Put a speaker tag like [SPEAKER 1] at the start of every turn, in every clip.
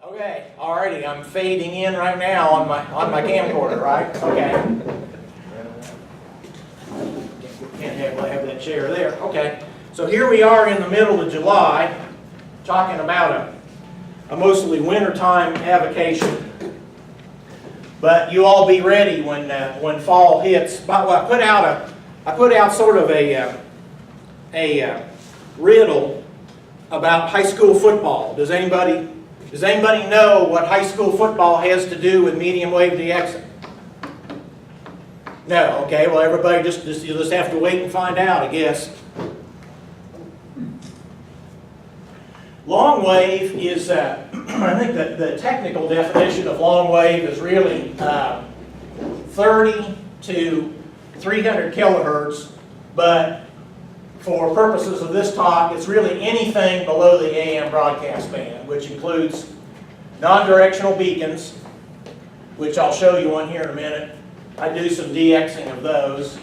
[SPEAKER 1] Okay, alrighty, I'm fading in right now on my camcorder, right? Okay. Can't have that chair there. Okay. So here we are in the middle of July, talking about a mostly wintertime avocation. But you all be ready when fall hits. But I put out sort of a riddle about high school football. Does anybody know what high school football has to do with medium wave DXing? No. Okay. Well, everybody you'll just have to wait and find out, I guess. Longwave is, I think that the technical definition of longwave is really 30 to 300 kilohertz, but for purposes of this talk, it's really anything below the AM broadcast band, which includes non-directional beacons, which I'll show you one here in a minute. I do some DXing of those.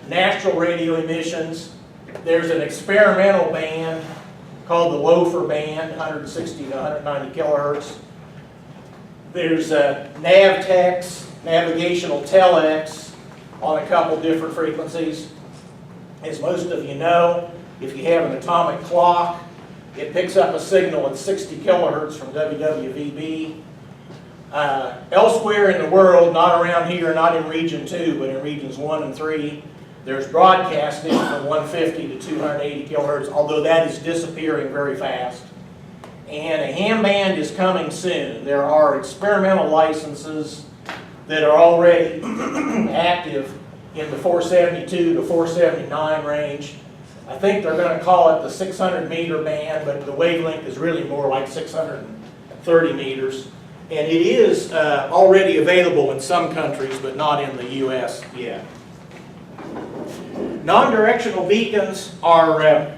[SPEAKER 1] Natural radio emissions. There's an experimental band called the Loafer band, 160 to 190 kilohertz. There's Navtex, navigational telex on a couple different frequencies. As most of you know, if you have an atomic clock, it picks up a signal at 60 kilohertz from WWVB. Elsewhere in the world, not around here, not in region 2, but in regions 1 and 3, there's broadcasting from 150 to 280 kilohertz, although that is disappearing very fast. And a ham band is coming soon. There are experimental licenses that are already active in the 472 to 479 range. I think they're going to call it the 600 meter band, but the wavelength is really more like 630 meters. And it is already available in some countries, but not in the US yet. Non-directional beacons are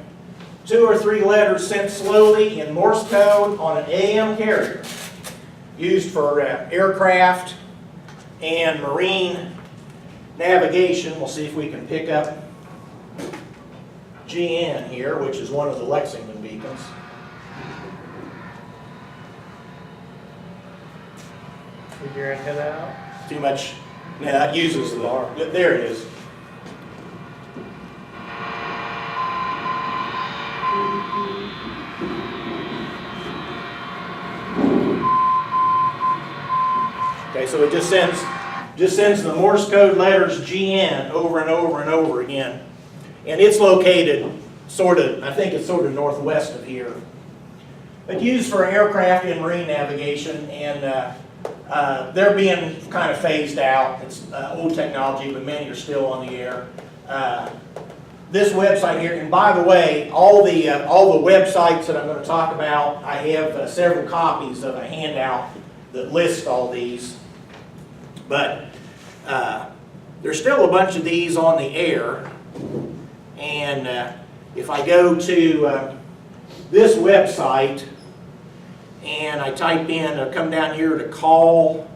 [SPEAKER 1] 2 or 3 letters sent slowly in Morse code on an AM carrier, used for aircraft and marine navigation. We'll see if we can pick up GN here, which is one of the Lexington beacons.
[SPEAKER 2] Figure your antenna out.
[SPEAKER 1] Too much. Yeah, that uses the. There it is. Okay, so it just sends the Morse code letters GN over and over and over again. And it's located I think it's sort of northwest of here. It's used for aircraft and marine navigation, and they're being kind of phased out. It's old technology, but many are still on the air. This website here, and by the way, all the websites that I'm going to talk about, I have several copies of a handout that lists all these. But there's still a bunch of these on the air, and if I go to this website and I type in, or come down here to call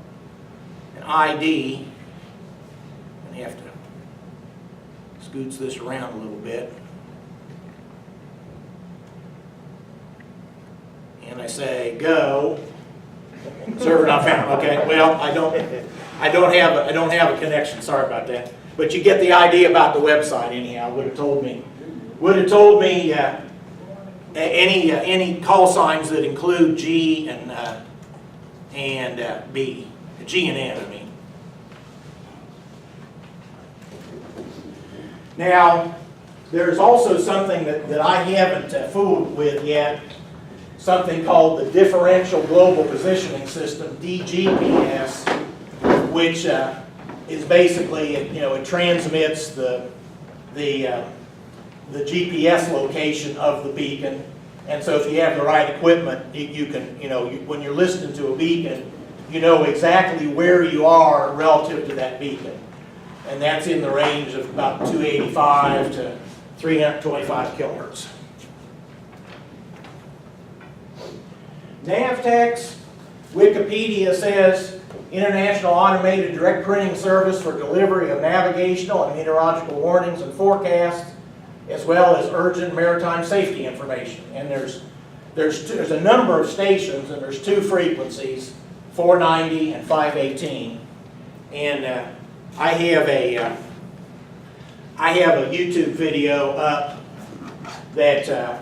[SPEAKER 1] an ID, and I have to scooch this around a little bit, and I say go. Server not found. Okay. Well, I don't have a connection. Sorry about that. But you get the idea about the website anyhow. Would have told me any call signs that include G and B, G and N. I mean. Now, there's also something that I haven't fooled with yet. Something called the Differential Global Positioning System, DGPS, which is basically, it transmits the GPS location of the beacon. And so if you have the right equipment, you can, when you're listening to a beacon, you know exactly where you are relative to that beacon. And that's in the range of about 285 to 325 kilohertz. Navtex, Wikipedia says, International Automated Direct Printing Service for delivery of navigational and meteorological warnings and forecasts, as well as urgent maritime safety information. And there's there's a number of stations, and there's two frequencies, 490 and 518. And I have a YouTube video up that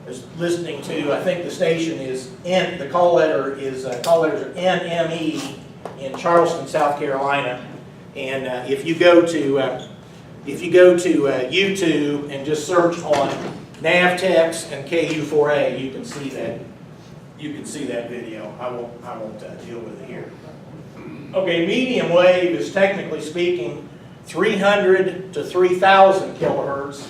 [SPEAKER 1] is listening to, I think the station is N, the call letters are NME in Charleston, South Carolina. And if you go to YouTube and just search on Navtex and KU4A, you can see that. You can see that video. I won't deal with it here. Okay, medium wave is technically speaking 300 to 3,000 kilohertz.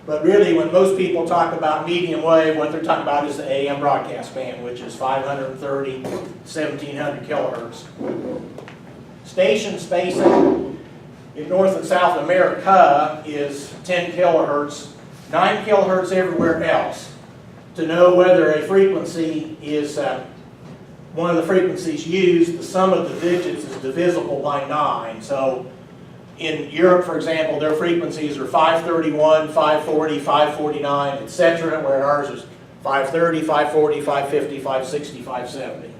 [SPEAKER 1] But really, when most people talk about medium wave, what they're talking about is the AM broadcast band, which is 530, 1,700 kilohertz. Station spacing in North and South America is 10 kilohertz, 9 kilohertz everywhere else. To know whether a frequency is one of the frequencies used, the sum of the digits is divisible by 9. So in Europe, for example, their frequencies are 531, 540, 549, etc., where ours is 530, 540, 550, 560, 570.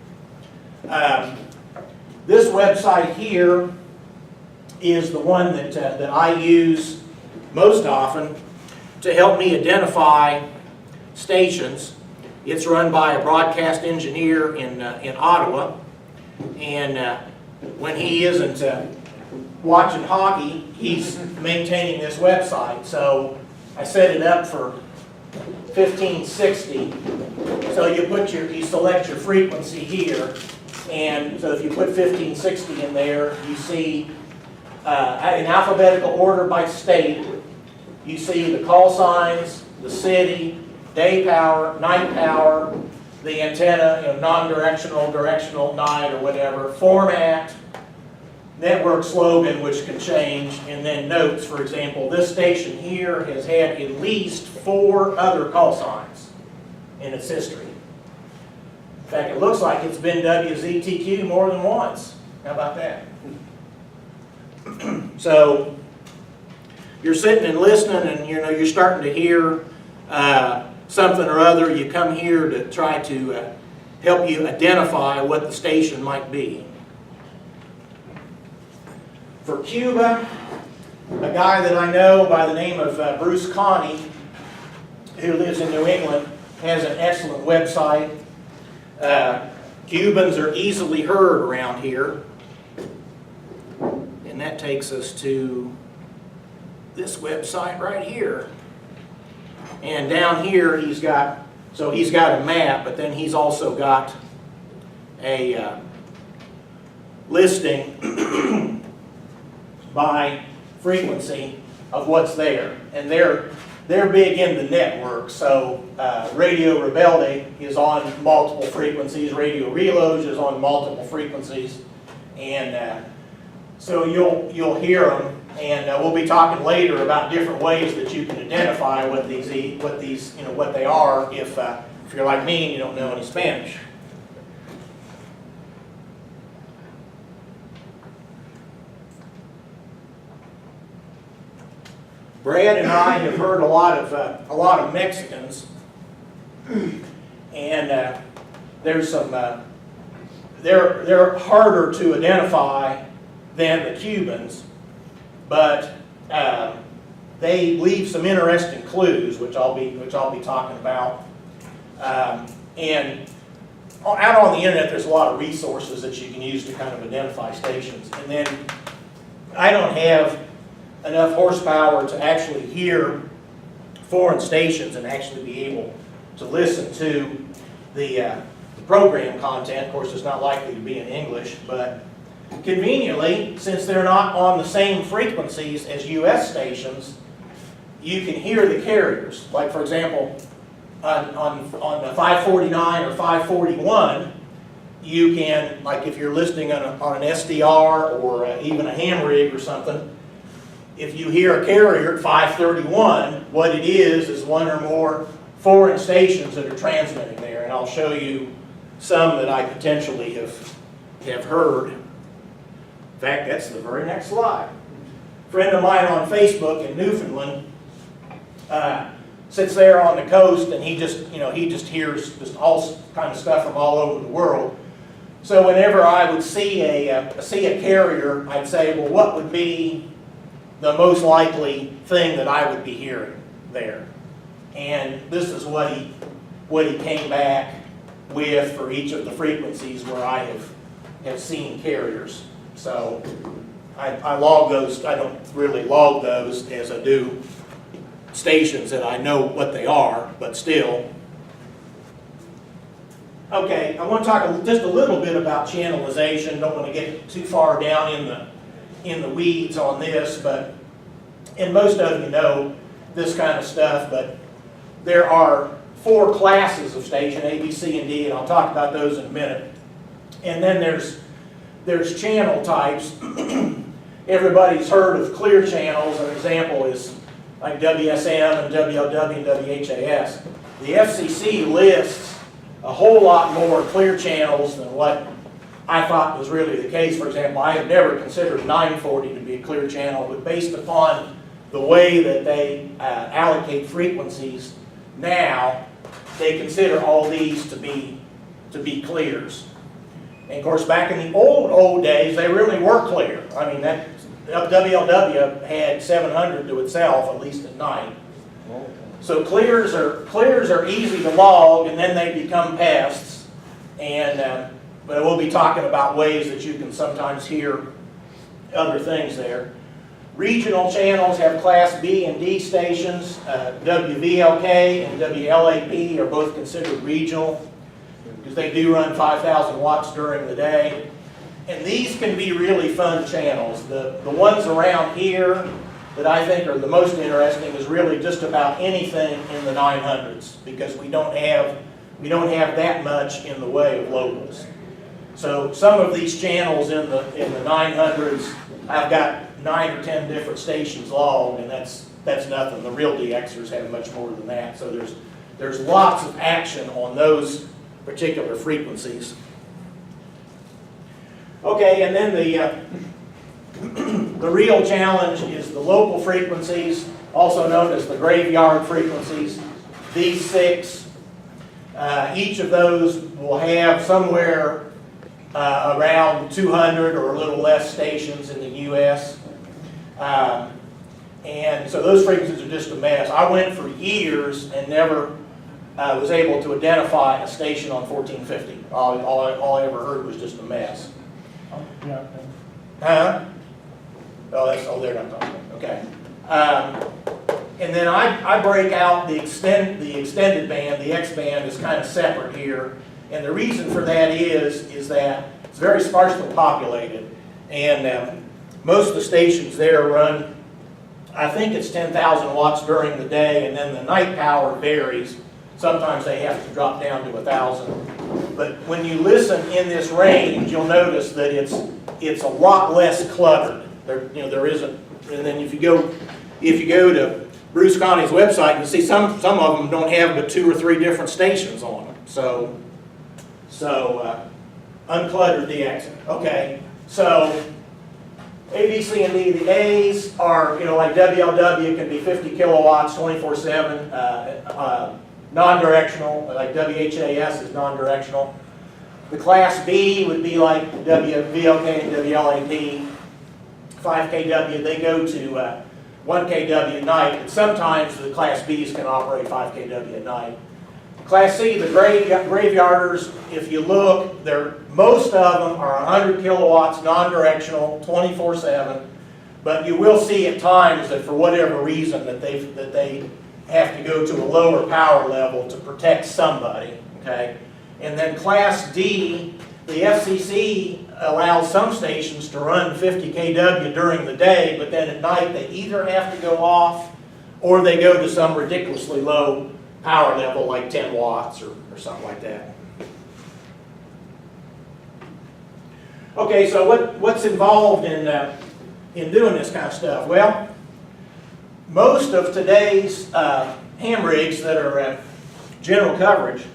[SPEAKER 1] This website here is the one that I use most often to help me identify stations. It's run by a broadcast engineer in Ottawa, and when he isn't watching hockey, he's maintaining this website. So I set it up for 1560. So you select your frequency here, and so if you put 1560 in there, you see in alphabetical order by state, you see the call signs, the city, day power, night power, the antenna, non-directional, directional, night, or whatever, format, network slogan, which can change, and then notes. For example, this station here has had at least 4 other call signs in its history. In fact, it looks like it's been WZTQ more than once. How about that? So you're sitting and listening, and you're starting to hear something or other. You come here to try to help you identify what the station might be. For Cuba, a guy that I know by the name of Bruce Connie, who lives in New England, has an excellent website. Cubans are easily heard around here. And that takes us to this website right here. And down here he's got a map, but then he's also got a listing by frequency of what's there. And they're big in the network. So Radio Rebelde is on multiple frequencies. Radio Reloge is on multiple frequencies. And so you'll hear them. And we'll be talking later about different ways that you can identify what they are if you're like me and you don't know any Spanish. Brad and I have heard a lot of Mexicans, and there's some they're harder to identify than the Cubans, but they leave some interesting clues, which I'll be talking about. And out on the internet, there's a lot of resources that you can use to kind of identify stations. And then I don't have enough horsepower to actually hear foreign stations and actually be able to listen to the program content. Of course, it's not likely to be in English, but conveniently, since they're not on the same frequencies as US stations, you can hear the carriers. Like, for example, on the 549 or 541, you can, like if you're listening on an SDR or even a ham rig or something, if you hear a carrier at 531, what it is one or more foreign stations that are transmitting there. And I'll show you some that I potentially have heard. In fact, that's the very next slide. A friend of mine on Facebook in Newfoundland sits there on the coast and he just hears just all kind of stuff from all over the world. So whenever I would see a carrier, I'd say, well, what would be the most likely thing that I would be hearing there? And this is what he came back with for each of the frequencies where I have seen carriers. So I log those. I don't really log those as I do stations that I know what they are, but still. Okay, I want to talk just a little bit about channelization. Don't want to get too far down in the weeds on this, and most of you know this kind of stuff, but there are 4 classes of station, A, B, C, and D, and I'll talk about those in a minute. And then there's channel types. Everybody's heard of clear channels. An example is like WSM and WLW and WHAS. The FCC lists a whole lot more clear channels than what I thought was really the case. For example, I have never considered 940 to be a clear channel, but based upon the way that they allocate frequencies now, they consider all these to be clears. And of course, back in the old days, they really were clear. I mean, that WLW had 700 to itself, at least at night. So clears are easy to log, and then they become pests. And but we'll be talking about ways that you can sometimes hear other things there. Regional channels have Class B and D stations. WVLK and WLAP are both considered regional because they do run 5,000 watts during the day. And these can be really fun channels. The ones around here that I think are the most interesting is really just about anything in the 900s, because we don't have that much in the way of locals. So some of these channels in the 900s, I've got 9 or 10 different stations logged, and that's nothing. The real DXers have much more than that. So there's lots of action on those particular frequencies. Okay, and then the real challenge is the local frequencies, also known as the graveyard frequencies. These 6, each of those will have somewhere around 200 or a little less stations in the U.S. And so those frequencies are just a mess. I went for years and never was able to identify a station on 1450. All I ever heard was just a mess. Huh? Oh, they're not talking. Okay. And then I break out the extended band. The X band is kind of separate here, and the reason for that is that it's very sparsely populated, and most of the stations there run, I think it's 10,000 watts during the day, and then the night power varies. Sometimes they have to drop down to 1,000. But when you listen in this range, you'll notice that it's a lot less cluttered. There isn't. And then if you go to Bruce Connie's website, you see some of them don't have but 2 or 3 different stations on them. So uncluttered DXing. Okay. So A, B, C, and D. The A's are, like WLW can be 50 kilowatts 24/7. Non-directional, like WHAS is non-directional. The Class B would be like WVLK and WLAP. 5 kW, they go to 1 kW at night, and sometimes the Class Bs can operate 5 kW at night. Class C, the graveyarders, if you look, most of them are 100 kilowatts, non-directional, 24/7, but you will see at times that for whatever reason that they have to go to a lower power level to protect somebody, okay? And then Class D, the FCC allows some stations to run 50 kW during the day, but then at night they either have to go off or they go to some ridiculously low power level like 10 watts or something like that. Okay, so what's involved in doing this kind of stuff? Well, most of today's ham rigs that are general coverage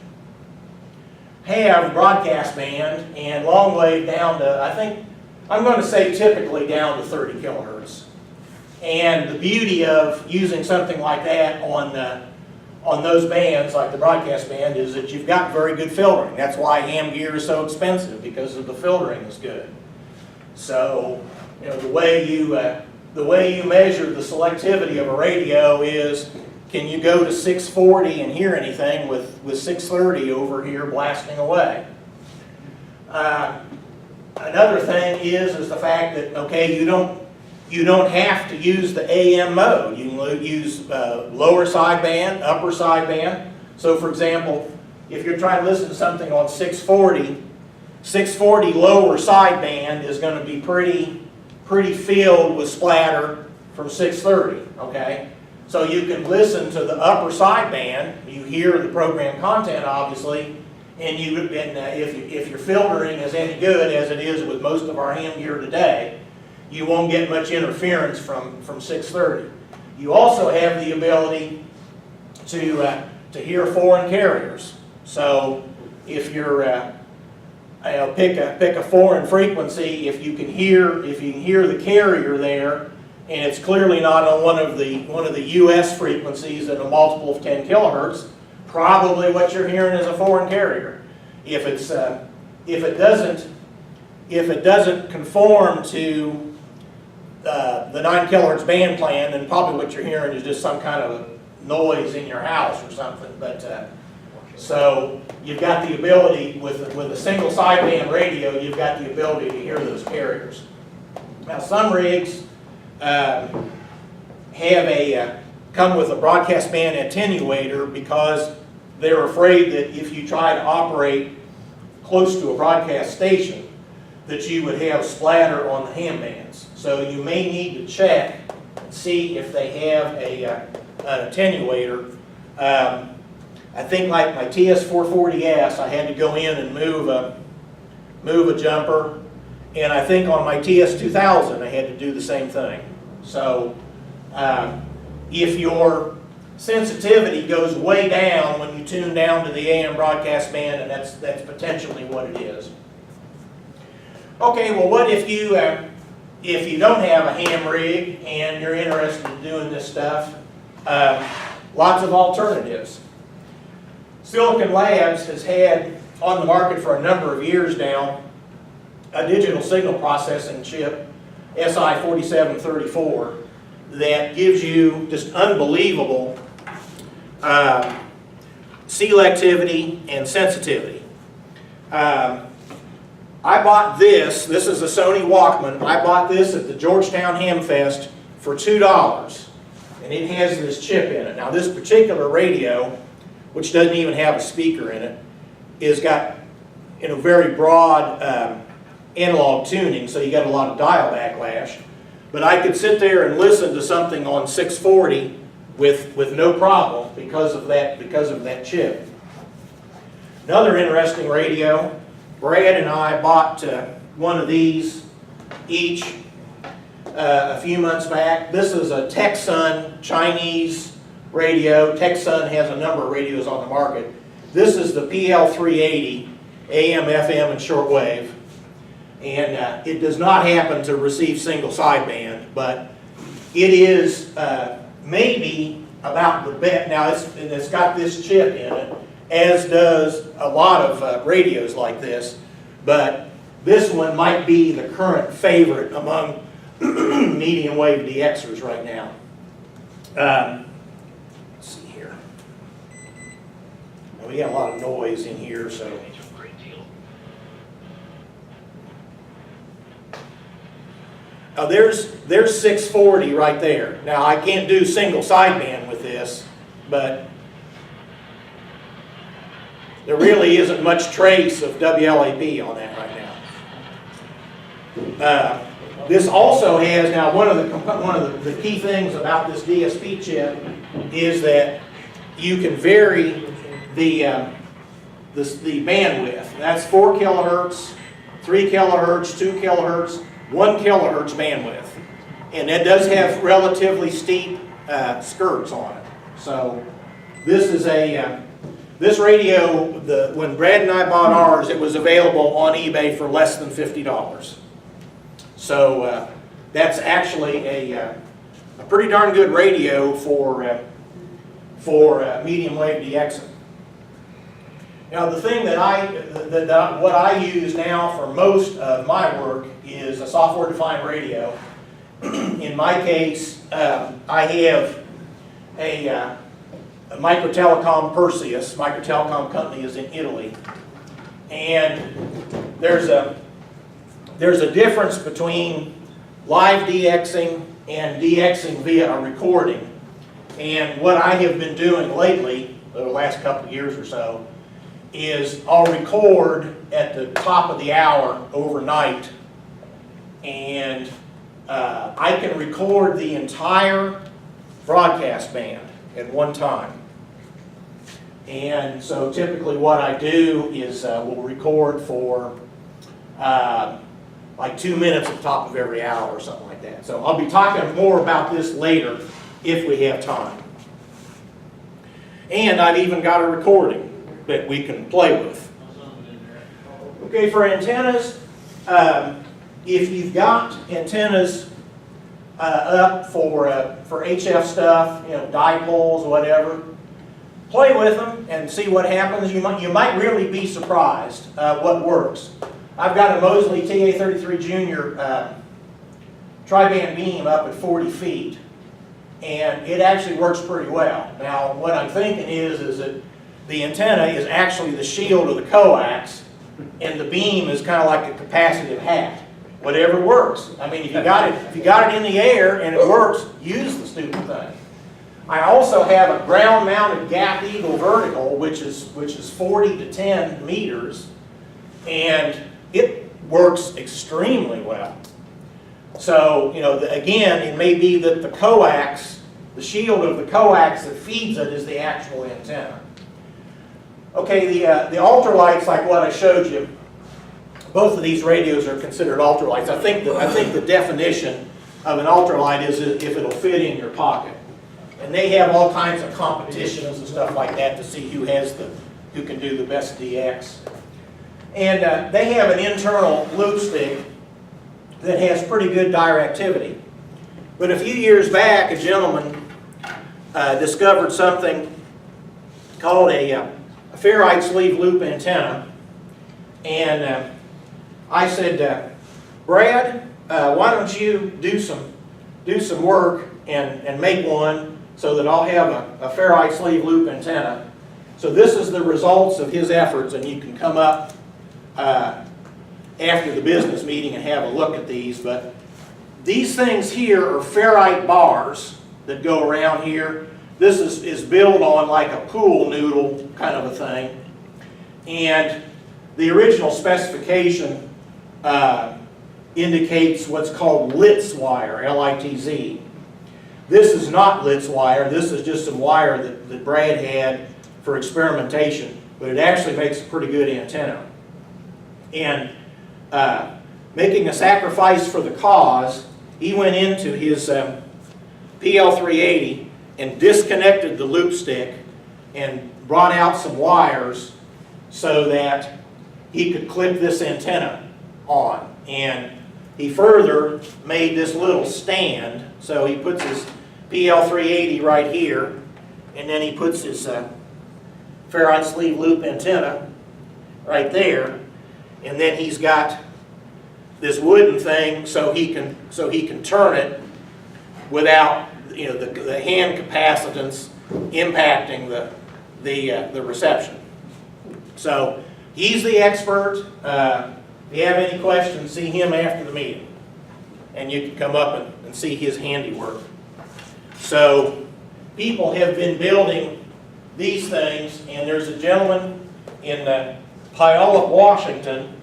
[SPEAKER 1] have broadcast band and long wave down to, I think, I'm going to say typically down to 30 kilohertz. And the beauty of using something like that on those bands, like the broadcast band, is that you've got very good filtering. That's why ham gear is so expensive, because of the filtering is good. So, you know, the way you measure the selectivity of a radio is, can you go to 640 and hear anything with 630 over here blasting away? Another thing is the fact that, okay, you don't have to use the AM mode. You can use lower sideband, upper sideband. So for example, if you're trying to listen to something on 640, 640 lower sideband is going to be pretty filled with splatter from 630, okay? So you can listen to the upper sideband, you hear the program content obviously, and if your filtering is any good, as it is with most of our ham gear today, you won't get much interference from 630. You also have the ability to hear foreign carriers. So if you're pick a foreign frequency, if you can hear the carrier there, and it's clearly not on one of the U.S. frequencies at a multiple of 10 kilohertz, probably what you're hearing is a foreign carrier. If it doesn't conform to the 9 kilohertz band plan, then probably what you're hearing is just some kind of noise in your house or something. But so you've got the ability with a single sideband radio, you've got the ability to hear those carriers. Now some rigs come with a broadcast band attenuator because they're afraid that if you try to operate close to a broadcast station, that you would have splatter on the ham bands. So you may need to check and see if they have an attenuator. I think like my TS440S, I had to go in and move a jumper, and I think on my TS2000 I had to do the same thing. So if your sensitivity goes way down when you tune down to the AM broadcast band, and that's potentially what it is. Okay, well, what if you don't have a ham rig and you're interested in doing this stuff? Lots of alternatives. Silicon Labs has had on the market for a number of years now a digital signal processing chip, SI4734, that gives you just unbelievable selectivity and sensitivity. I bought this is a Sony Walkman. I bought this at the Georgetown Ham Fest for $2, and it has this chip in it. Now this particular radio, which doesn't even have a speaker in it, is got very broad analog tuning, so you got a lot of dial backlash. But I could sit there and listen to something on 640 with no problem because of that chip. Another interesting radio, Brad and I bought one of these each a few months back. This is a Texun Chinese radio. Texun has a number of radios on the market. This is the PL380 AM, FM, and shortwave. And it does not happen to receive single sideband, but it is maybe about the best. Now it's got this chip in it, as does a lot of radios like this, but this one might be the current favorite among medium wave DXers right now. Let's see here. Now we got a lot of noise in here, so. Now there's 640 right there. Now I can't do single sideband with this, but there really isn't much trace of WLAP on that right now. This also has, now one of the key things about this DSP chip is that you can vary the bandwidth. That's 4 kilohertz, 3 kilohertz, 2 kilohertz, 1 kilohertz bandwidth. And that does have relatively steep skirts on it. So this is this radio, when Brad and I bought ours, it was available on eBay for less than $50. So that's actually a pretty darn good radio for for medium wave DXing. Now the thing what I use now for most of my work is a software-defined radio. In my case, I have a Microtelecom Perseus. Microtelecom company is in Italy, and there's a difference between live DXing and DXing via a recording. And what I have been doing lately, the last couple of years or so, is I'll record at the top of the hour overnight, and I can record the entire broadcast band at one time. And so typically what I do is we'll record for like 2 minutes at the top of every hour or something like that. So I'll be talking more about this later if we have time. And I've even got a recording that we can play with. Okay, for antennas, if you've got antennas up for HF stuff, you know, dipoles, whatever, play with them and see what happens. You might really be surprised what works. I've got a Mosley TA33 Junior tri-band beam up at 40 feet, and it actually works pretty well. Now, what I'm thinking is that the antenna is actually the shield of the coax, and the beam is kind of like a capacitive hat. Whatever works. I mean, if you got it in the air and it works, use the stupid thing. I also have a ground-mounted Gap Eagle vertical, which is 40 to 10 meters, and it works extremely well. So, you know, again, it may be that the coax, the shield of the coax that feeds it, is the actual antenna. Okay, the ultralights, like what I showed you, both of these radios are considered ultralights. I think the definition of an ultralight is if it'll fit in your pocket. And they have all kinds of competitions and stuff like that to see who can do the best DX. And they have an internal loop stick that has pretty good directivity. But a few years back, a gentleman discovered something called a ferrite sleeve loop antenna, and I said, Brad, why don't you do some work and make one so that I'll have a ferrite sleeve loop antenna. So this is the results of his efforts, and you can come up after the business meeting and have a look at these. But these things here are ferrite bars that go around here. This is built on like a pool noodle kind of a thing. And the original specification indicates what's called Litz wire, L-I-T-Z. This is not Litz wire. This is just some wire that Brad had for experimentation, but it actually makes a pretty good antenna. And making a sacrifice for the cause, he went into his PL380 and disconnected the loop stick and brought out some wires so that he could clip this antenna on. And he further made this little stand, so he puts his PL380 right here, and then he puts his ferrite sleeve loop antenna right there, and then he's got this wooden thing so he can turn it without, you know, the hand capacitance impacting the reception. So he's the expert. If you have any questions, see him after the meeting, and you can come up and see his handiwork. So people have been building these things, and there's a gentleman in Puyallup, Washington,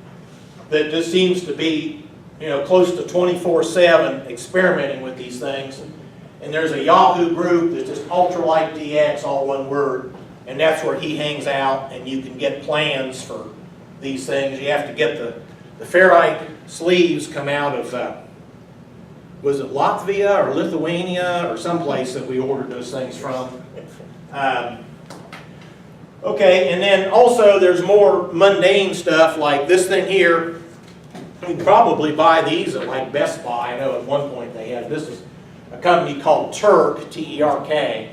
[SPEAKER 1] that just seems to be, you know, close to 24/7 experimenting with these things. And there's a Yahoo group that's just ultralight DX, all one word, and that's where he hangs out, and you can get plans for these things. You have to get the ferrite sleeves come out of, was it Latvia or Lithuania or someplace that we ordered those things from. Okay, and then also there's more mundane stuff like this thing here. You can probably buy these at like Best Buy. I know at one point they had. This is a company called Turk, T-E-R-K.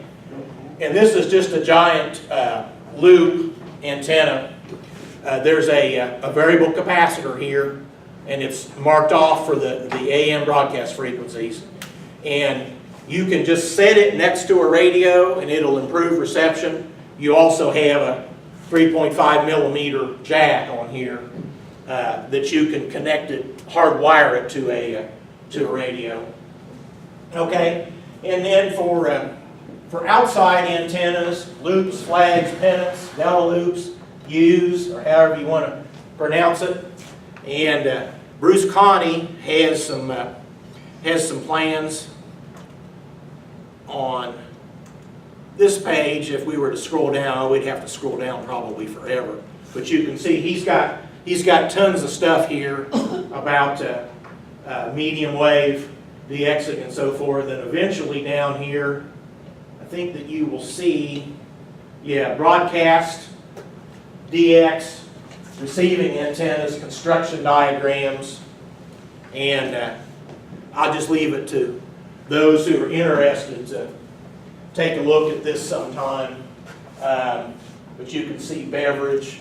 [SPEAKER 1] And this is just a giant loop antenna. There's a variable capacitor here, and it's marked off for the AM broadcast frequencies. And you can just set it next to a radio and it'll improve reception. You also have a 3.5 millimeter jack on here that you can connect it, hardwire it to a radio. Okay, and then for outside antennas, loops, flags, pennants, delta loops, U's, or however you want to pronounce it. And Bruce Connie has some plans on this page. If we were to scroll down, we'd have to scroll down probably forever. But you can see he's got tons of stuff here about medium wave, DXing, and so forth. And eventually down here, I think that you will see, broadcast, DX, receiving antennas, construction diagrams, and I'll just leave it to those who are interested to take a look at this sometime. But you can see beverage,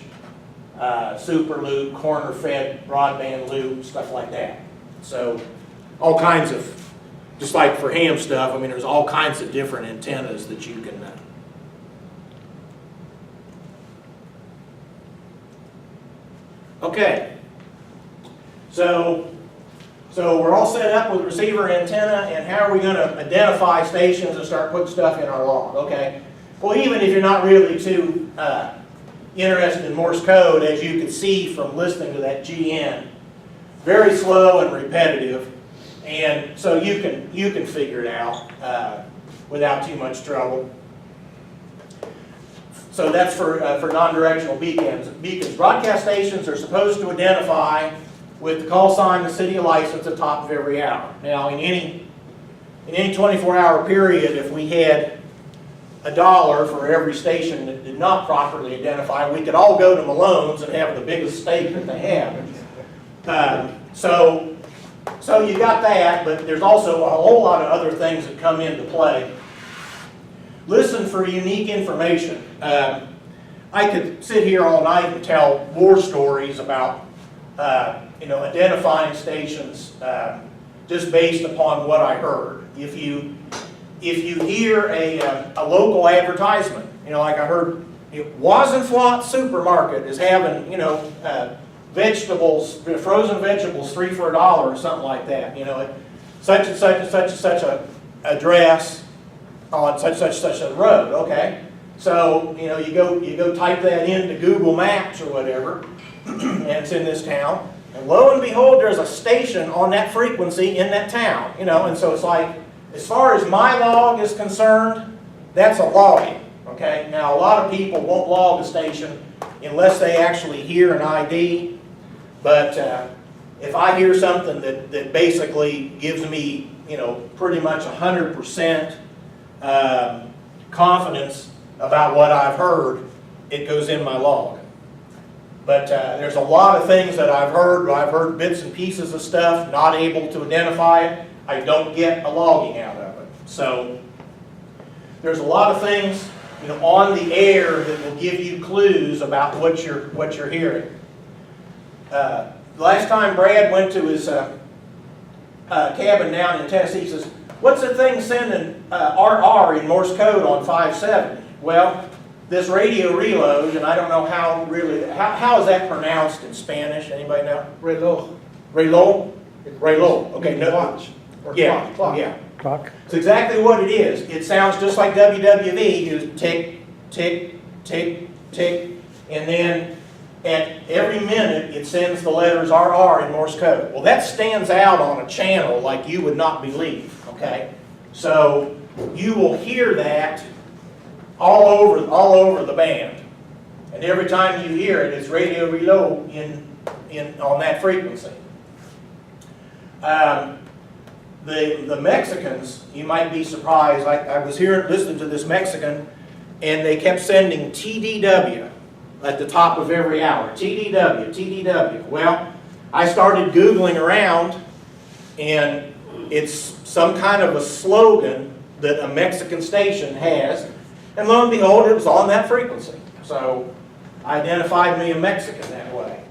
[SPEAKER 1] super loop, corner fed broadband loop, stuff like that. So all kinds of, just like for ham stuff, I mean, there's all kinds of different antennas that you can okay, so we're all set up with receiver antenna, and how are we going to identify stations and start putting stuff in our log? Okay, well, even if you're not really too interested in Morse code, as you can see from listening to that GN, very slow and repetitive, and so you can figure it out without too much trouble. So that's for non-directional beacons. Broadcast stations are supposed to identify with the call sign, the city of license at the top of every hour. Now, in any 24-hour period, if we had $1 for every station that did not properly identify, we could all go to Malone's and have the biggest steak that they have. So you got that, but there's also a whole lot of other things that come into play. Listen for unique information. I could sit here all night and tell war stories about identifying stations just based upon what I heard. If you hear a local advertisement, like I heard, Wazenflot Supermarket is having vegetables, frozen vegetables, 3 for $1 or something like that. Such and such and such and such a address on such a road. Okay, so you go type that into Google Maps or whatever, and it's in this town, and lo and behold, there's a station on that frequency in that town. And so it's like, as far as my log is concerned, that's a logging. Okay, now a lot of people won't log a station unless they actually hear an ID, but if I hear something that basically gives me pretty much 100% confidence about what I've heard, it goes in my log. But there's a lot of things that I've heard bits and pieces of stuff, not able to identify it. I don't get a logging out of it. So there's a lot of things on the air that will give you clues about what you're hearing. Last time Brad went to his cabin down in Tennessee, he says, "What's the thing sending RR in Morse code on 570? Well, this radio reload, and I don't know how is that pronounced in Spanish? Anybody know?
[SPEAKER 2] Reloj.
[SPEAKER 1] Reloj? Reloj. Okay, no.
[SPEAKER 2] Watch. Or
[SPEAKER 1] Yeah,
[SPEAKER 2] clock.
[SPEAKER 1] yeah.
[SPEAKER 2] Clock.
[SPEAKER 1] It's exactly what it is. It sounds just like WWV. You just tick, tick, tick, tick, and then at every minute it sends the letters RR in Morse code. Well, that stands out on a channel like you would not believe. Okay, so you will hear that all over the band, and every time you hear it, it's radio reload on that frequency. The Mexicans, you might be surprised. I was listening to this Mexican, and they kept sending TDW at the top of every hour. TDW, TDW. Well, I started Googling around, and it's some kind of a slogan that a Mexican station has, And lo and behold, it was on that frequency. So I identified me a Mexican that way.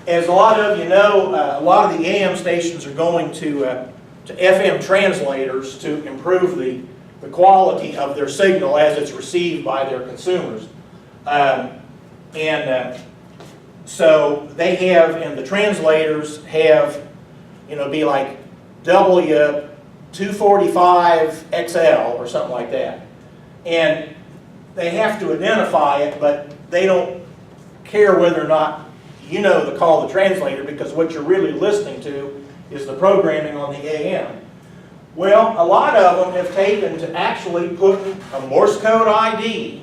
[SPEAKER 1] As a lot of you know, a lot of the AM stations are going to FM translators to improve the quality of their signal as it's received by their consumers. So they have, and the translators have, be like W245XL or something like that. And they have to identify it, but they don't care whether or not to call the translator, because what you're really listening to is the programming on the AM. Well, a lot of them have taken to actually putting a Morse code ID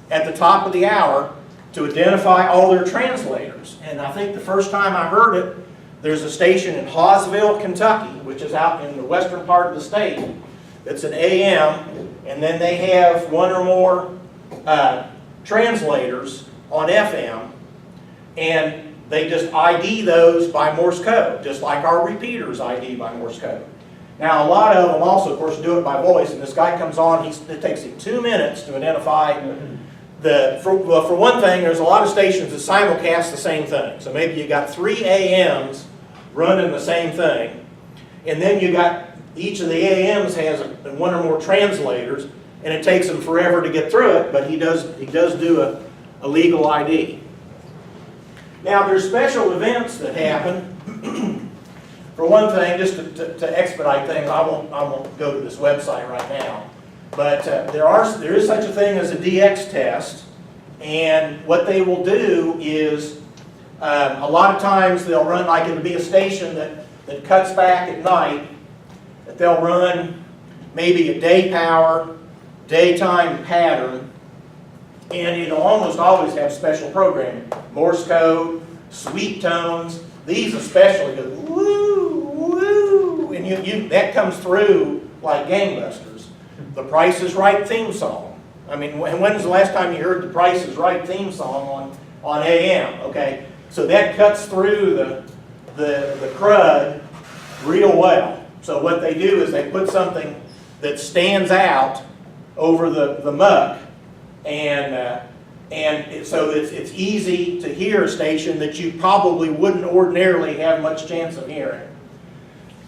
[SPEAKER 1] at the top of the hour to identify all their translators. And I think the first time I heard it, there's a station in Hawesville, Kentucky, which is out in the western part of the state. It's an AM, and then they have one or more translators on FM, and they just ID those by Morse code, just like our repeaters ID by Morse code. Now, a lot of them also, of course, do it by voice, and this guy comes on, it takes him 2 minutes to identify for one thing, there's a lot of stations that simulcast the same thing. So maybe you got 3 AMs running the same thing, and then you got, each of the AMs has one or more translators, and it takes him forever to get through it, but he does do a legal ID. Now, there's special events that happen. For one thing, just to expedite things, I won't go to this website right now, but there is such a thing as a DX test, and what they will do is a lot of times they'll run, like it'll be a station that cuts back at night, that they'll run maybe a day power, daytime pattern, and it'll almost always have special programming. Morse code, sweet tones, these especially go woo, woo, and that comes through like gangbusters. The Price is Right theme song. I mean, when's the last time you heard the Price is Right theme song on AM? Okay, so that cuts through the crud real well. So what they do is they put something that stands out over the muck, and so it's easy to hear a station that you probably wouldn't ordinarily have much chance of hearing.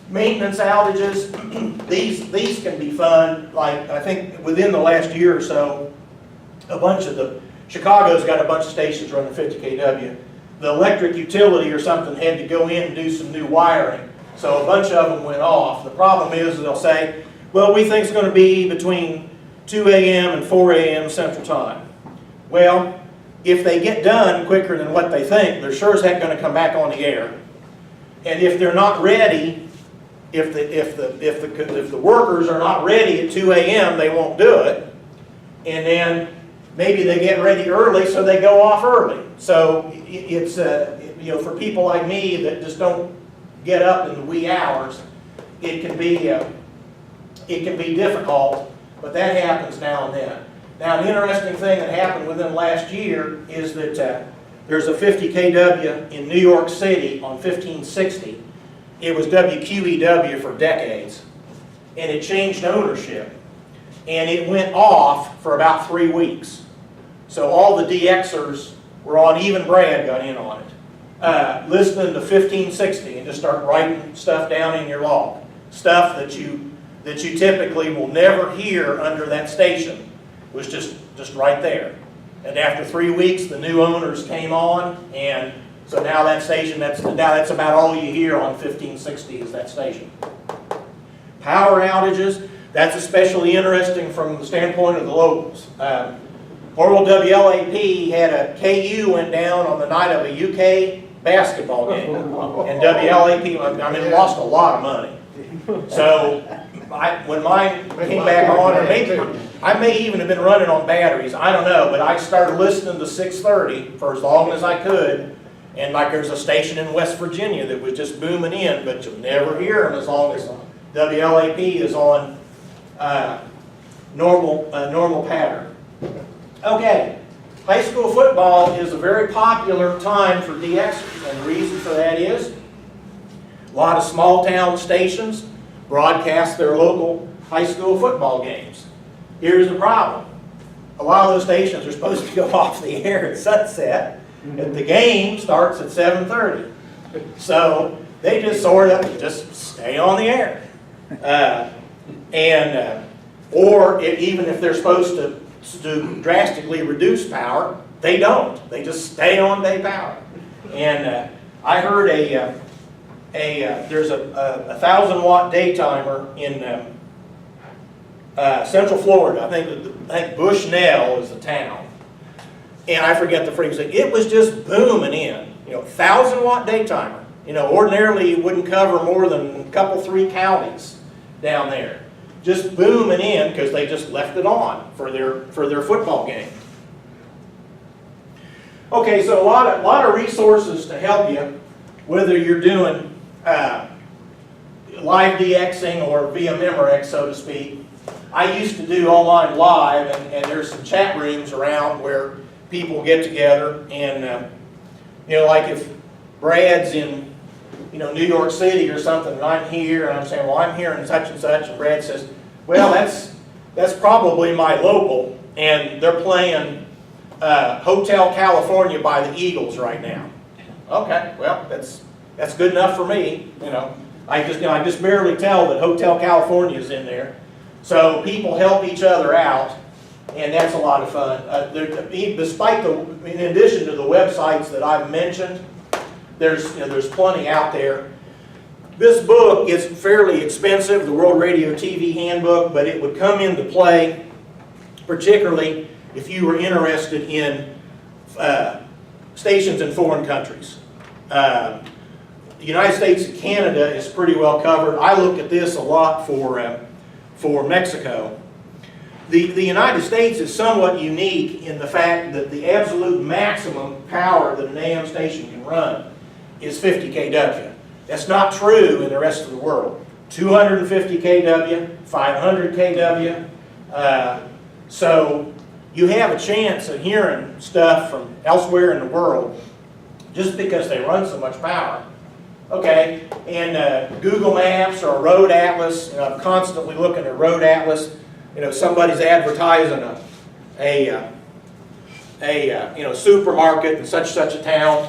[SPEAKER 1] Maintenance outages, these can be fun. Like, I think within the last year or so, Chicago's got a bunch of stations running 50 kW. The electric utility or something had to go in and do some new wiring, so a bunch of them went off. The problem is they'll say, well, we think it's going to be between 2 a.m. and 4 a.m. Central Time. Well, if they get done quicker than what they think, they're sure as heck going to come back on the air. And if they're not ready, if the workers are not ready at 2 a.m., they won't do it. And then maybe they get ready early, so they go off early. So it's for people like me that just don't get up in the wee hours, it can be difficult. But that happens now and then. Now, an interesting thing that happened within last year is that there's a 50 kW in New York City on 1560. It was WQEW for decades, and it changed ownership, and it went off for about 3 weeks. So all the DXers were on, even Brad got in on it, listening to 1560 and just start writing stuff down in your log, stuff that you typically will never hear under that station. Was just right there. And after 3 weeks, the new owners came on, and so now that station, that's about all you hear on 1560 is that station. Power outages, that's especially interesting from the standpoint of the locals. Orwell WLAP had a KU went down on the night of a UK basketball game, and WLAP, lost a lot of money. So when mine came back on, or maybe I may even have been running on batteries, I don't know, but I started listening to 630 for as long as I could, and like there's a station in West Virginia that was just booming in, but you'll never hear them as long as WLAP is on normal pattern. Okay, high school football is a very popular time for DXers, and the reason for that is a lot of small town stations broadcast their local high school football games. here's the problem. A lot of those stations are supposed to go off the air at sunset, and the game starts at 7:30. So they just sort of just stay on the air. Or even if they're supposed to drastically reduce power, they don't. They just stay on day power. And I heard there's a 1,000-watt day timer in Central Florida. I think Bushnell is the town, and I forget the frequency. It was just booming in. 1,000-watt day timer. Ordinarily it wouldn't cover more than a couple, 3 counties down there. Just booming in because they just left it on for their football game. Okay, so a lot of resources to help you, whether you're doing live DXing or via Memorex, so to speak. I used to do online live, and there's some chat rooms around where people get together, and like if Brad's in New York City or something, and I'm here, and I'm saying, well, I'm here in such and such, and Brad says, well, that's probably my local, and they're playing Hotel California by the Eagles right now. Okay, well, that's good enough for me. I just barely tell that Hotel California is in there. So people help each other out, and that's a lot of fun. In addition to the websites that I've mentioned, there's plenty out there. This book is fairly expensive, the World Radio TV Handbook, but it would come into play, particularly if you were interested in stations in foreign countries. The United States and Canada is pretty well covered. I look at this a lot for Mexico. The United States is somewhat unique in the fact that the absolute maximum power that an AM station can run is 50 kW. That's not true in the rest of the world. 250 kW, 500 kW. So you have a chance of hearing stuff from elsewhere in the world just because they run so much power. Okay, and Google Maps or Road Atlas, I'm constantly looking at Road Atlas. Somebody's advertising a supermarket in such a town,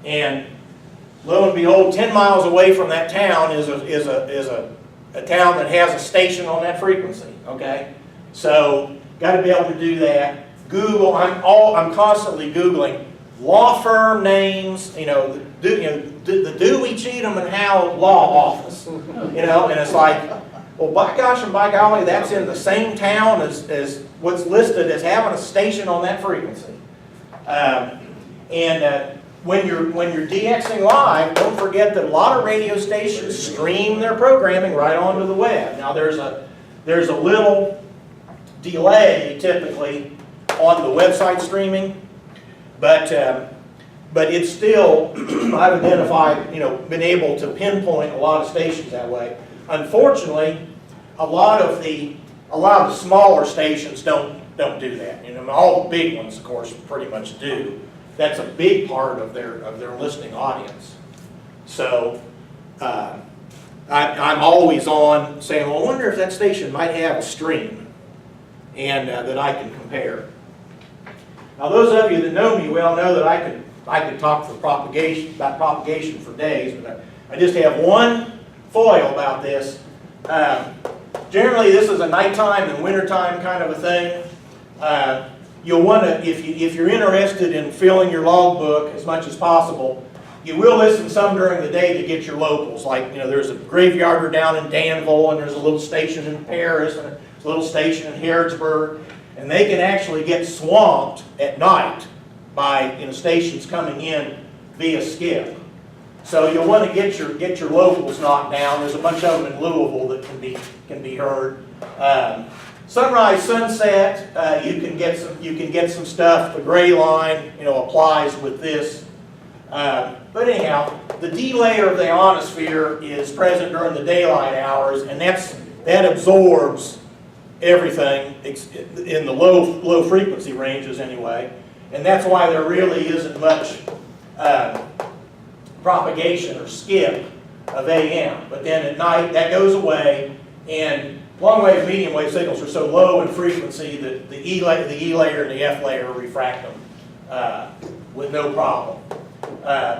[SPEAKER 1] and lo and behold, 10 miles away from that town is a town that has a station on that frequency. Okay, so got to be able to do that. Google. I'm constantly Googling law firm names. The Dewey, Cheatham and Howe Law Office. And it's like, well, by gosh and by golly, that's in the same town as what's listed as having a station on that frequency. When you're DXing live, don't forget that a lot of radio stations stream their programming right onto the web. Now there's a little delay typically on the website streaming, but it's still, I've identified, been able to pinpoint a lot of stations that way. Unfortunately, a lot of the smaller stations don't do that. All the big ones, of course, pretty much do. That's a big part of their listening audience. So I'm always on saying, well, I wonder if that station might have a stream and that I can compare. Now, those of you that know me well know that I could talk about propagation for days, but I just have one foil about this. Generally, this is a nighttime and wintertime kind of a thing. You'll want to, if you're interested in filling your logbook as much as possible, you will listen some during the day to get your locals. Like, there's a graveyarder down in Danville, and there's a little station in Paris, and a little station in Harrodsburg, and they can actually get swamped at night by stations coming in via skip. So you'll want to get your locals knocked down. There's a bunch of them in Louisville that can be heard. Sunrise, sunset, you can get some stuff. The gray line, applies with this. But anyhow, the D layer of the ionosphere is present during the daylight hours, and that absorbs everything in the low frequency ranges anyway, and that's why there really isn't much propagation or skip of AM. But then at night that goes away, and long-wave, medium-wave signals are so low in frequency that the E layer and the F layer refract them with no problem.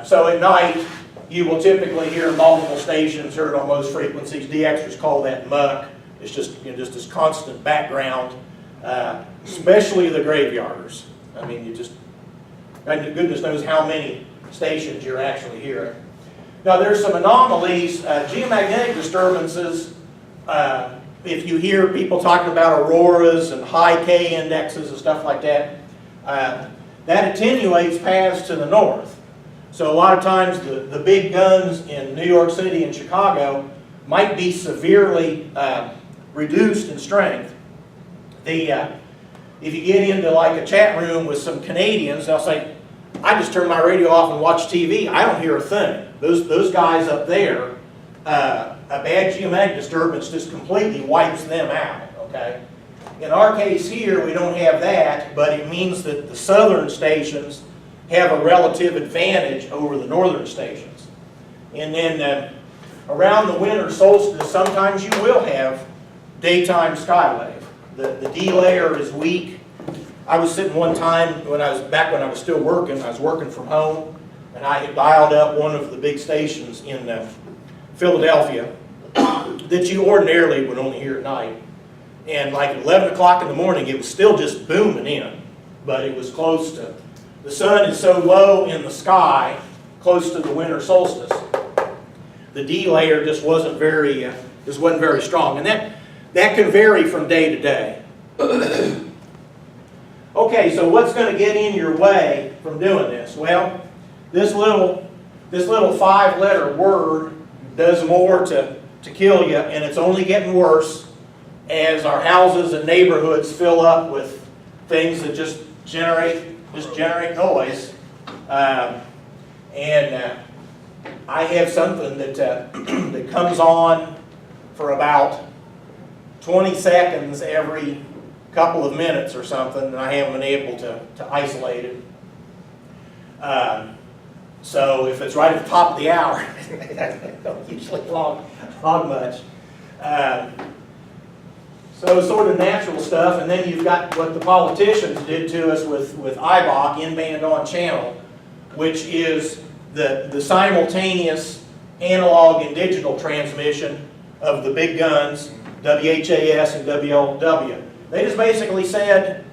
[SPEAKER 1] So at night, you will typically hear multiple stations heard on most frequencies. DXers call that muck. It's just, just this constant background, especially the graveyarders. I mean, you just, goodness knows how many stations you're actually hearing. Now, there's some anomalies, geomagnetic disturbances. If you hear people talking about auroras and high K indexes and stuff like that, that attenuates paths to the north. So a lot of times the big guns in New York City and Chicago might be severely reduced in strength. If you get into like a chat room with some Canadians, they'll say, I just turn my radio off and watch TV. I don't hear a thing. Those guys up there, a bad geomagnetic disturbance just completely wipes them out, okay? In our case here, we don't have that, but it means that the southern stations have a relative advantage over the northern stations. And then around the winter solstice, sometimes you will have daytime skywave. The D layer is weak. I was sitting one time back when I was still working, I was working from home, and I had dialed up one of the big stations in Philadelphia that you ordinarily would only hear at night. And like at 11 o'clock in the morning, it was still just booming in, but it was close to, the sun is so low in the sky, close to the winter solstice, the D layer just wasn't very strong. And that can vary from day to day. Okay, so what's going to get in your way from doing this? Well, this little 5-letter word does more to kill you, and it's only getting worse as our houses and neighborhoods fill up with things that just generate noise. I have something that that comes on for about 20 seconds every couple of minutes or something, and I haven't been able to isolate it. So if it's right at the top of the hour, I don't usually log much. So sort of natural stuff, and then you've got what the politicians did to us with IBOC, in-band on-channel, which is the simultaneous analog and digital transmission of the big guns, WHAS and WLW. They just basically said,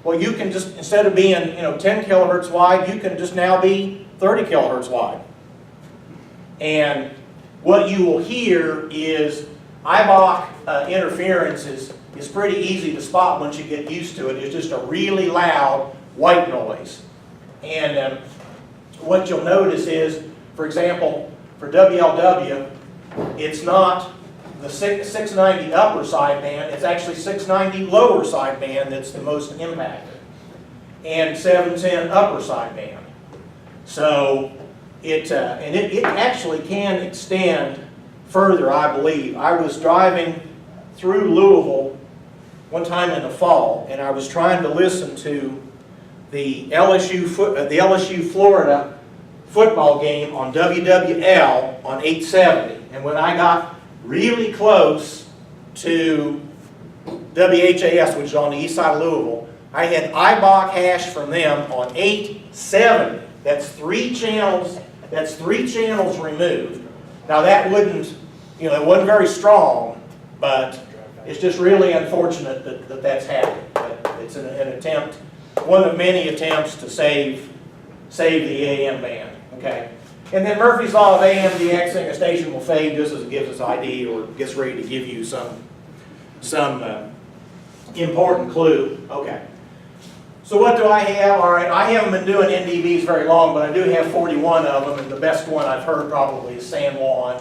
[SPEAKER 1] well, you can just, instead of being 10 kilohertz wide, you can just now be 30 kilohertz wide. And what you will hear is IBOC interference is pretty easy to spot once you get used to it. It's just a really loud white noise. And what you'll notice is, for example, for WLW, it's not the 690 upper sideband, it's actually 690 lower sideband that's the most impacted, and 710 upper sideband. So it actually can extend further, I believe. I was driving through Louisville one time in the fall, and I was trying to listen to the LSU Florida football game on WWL on 870, and when I got really close to WHAS, which is on the east side of Louisville, I had IBOC hash from them on 870. That's 3 channels. That's 3 channels removed. Now that wouldn't, it wasn't very strong, but it's just really unfortunate that that's happened. But it's an attempt, one of many attempts to save the AM band. Okay. And then Murphy's Law of AM DXing, a station will fade just as it gives us ID or gets ready to give you some important clue. Okay. So what do I have? All right, I haven't been doing NDVs very long, but I do have 41 of them, and the best one I've heard probably is San Juan.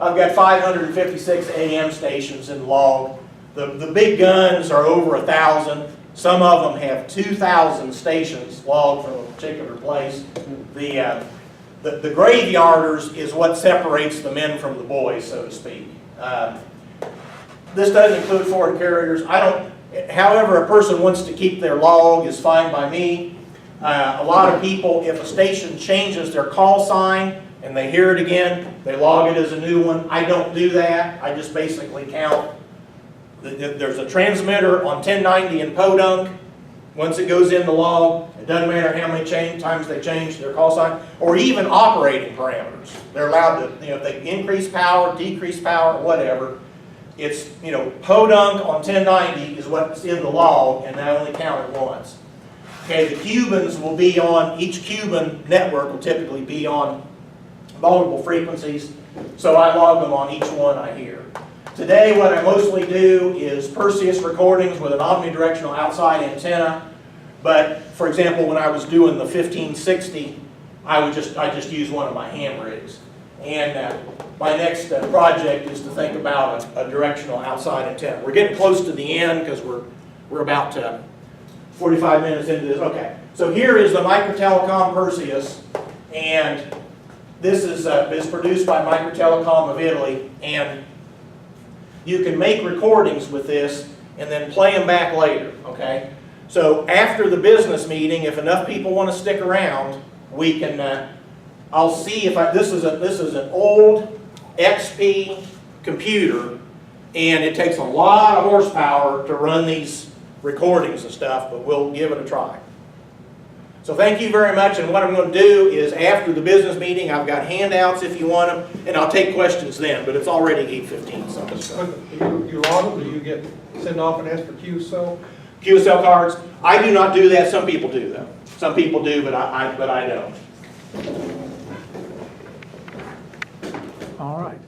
[SPEAKER 1] I've got 556 AM stations in log. The big guns are over 1,000. Some of them have 2,000 stations logged from a particular place. The graveyarders is what separates the men from the boys, so to speak. This doesn't include foreign carriers. However a person wants to keep their log is fine by me. A lot of people, if a station changes their call sign and they hear it again, they log it as a new one. I don't do that. I just basically count There's a transmitter on 1090 in Podunk. Once it goes in the log, it doesn't matter how many times they change their call sign, or even operating parameters. They're allowed to, if they increase power, decrease power, whatever. It's, Podunk on 1090 is what's in the log, and they only count it once. Okay, the Cubans will be on, each Cuban network will typically be on multiple frequencies, so I log them on each one I hear. Today, what I mostly do is Perseus recordings with an omnidirectional outside antenna. But for example, when I was doing the 1560, I just use one of my ham rigs. And my next project is to think about a directional outside antenna. We're getting close to the end because we're about 45 minutes into this. Okay, so here is the Microtelecom Perseus, and this is produced by Microtelecom of Italy, and you can make recordings with this and then play them back later, okay? So after the business meeting, if enough people want to stick around, we can, I'll see if this is an old XP computer, and it takes a lot of horsepower to run these recordings and stuff, but we'll give it a try. So thank you very much, and what I'm going to do is after the business meeting, I've got handouts if you want them, and I'll take questions then, but it's already 8:15. So.
[SPEAKER 3] You log them, do you send off and ask for QSL?
[SPEAKER 1] QSL cards, I do not do that. Some people do though. Some people do, but I don't.
[SPEAKER 2] All right.